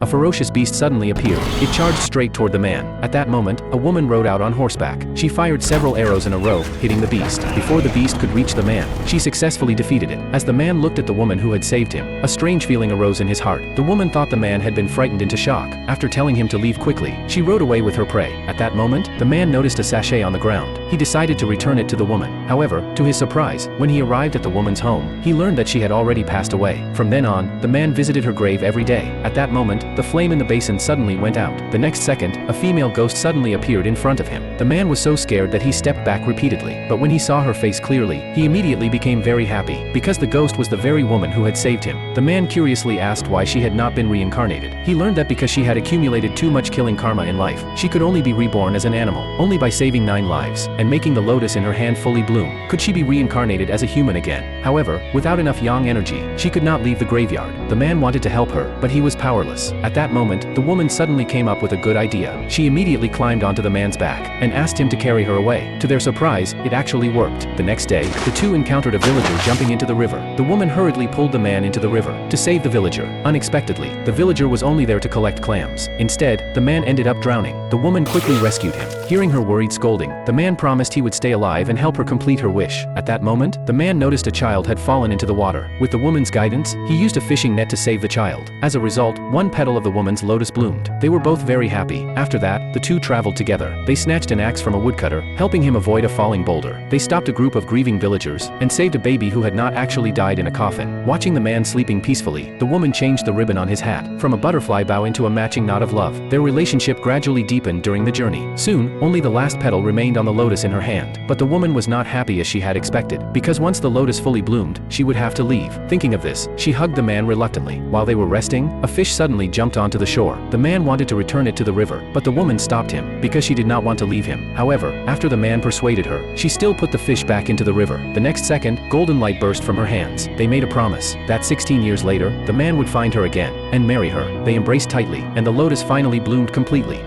ferocious beast suddenly appeared. It charged straight toward the man. At that moment, a woman rode out on horseback. She fired several arrows in a row, hitting the beast. Before the beast could reach the man, she successfully defeated it. As the man looked at the woman who had saved him, a strange feeling arose in his heart. The woman thought the man had been frightened into shock. After telling him to leave quickly, she rode away with her prey. At that moment, the man noticed a sachet on the ground. He decided to return it to the woman. However, to his surprise, when he arrived at the woman's home, he learned that she had already passed away. From then on, the man visited her grave every day. At that moment, the flame in the basin suddenly went out. The next second, a female ghost suddenly appeared in front of him. The man was so scared that he stepped back repeatedly. But when he saw her face clearly, he immediately became very happy, because the ghost was the very woman who had saved him. The man curiously asked why she had not been reincarnated. He learned that because she had accumulated too much killing karma in life, she could only be reborn as an animal. Only by saving 9 lives, and making the lotus in her hand fully bloom, could she be reincarnated as a human again. However, without enough yang energy, she could not leave the graveyard. The man wanted to help her, but he was powerless. At that moment, the woman suddenly came up with a good idea. She immediately climbed onto the man's back, and asked him to carry her away. To their surprise, it actually worked. The next day, the two encountered a villager jumping into the river. The woman hurriedly pulled the man into the river, to save the villager. Unexpectedly, the villager was only there to collect clams. Instead, the man ended up drowning. The woman quickly rescued him. Hearing her worried scolding, the man promised he would stay alive and help her complete her wish. At that moment, the man noticed a child had fallen into the water. With the woman's guidance, he used a fishing net to save the child. As a result, one petal of the woman's lotus bloomed. They were both very happy. After that, the two traveled together. They snatched an axe from a woodcutter, helping him avoid a falling boulder. They stopped a group of grieving villagers, and saved a baby who had not actually died in a coffin. Watching the man sleeping peacefully, the woman changed the ribbon on his hat from a butterfly bow into a matching knot of love. Their relationship gradually deepened during the journey. Soon, only the last petal remained on the lotus in her hand. But the woman was not happy as she had expected, because once the lotus fully bloomed, she would have to leave. Thinking of this, she hugged the man reluctantly. While they were resting, a fish suddenly jumped onto the shore. The man wanted to return it to the river, but the woman stopped him, because she did not want to leave him. However, after the man persuaded her, she still put the fish back into the river. The next second, golden light burst from her hands. They made a promise that 16 years later, the man would find her again, and marry her. They embraced tightly, and the lotus finally bloomed completely.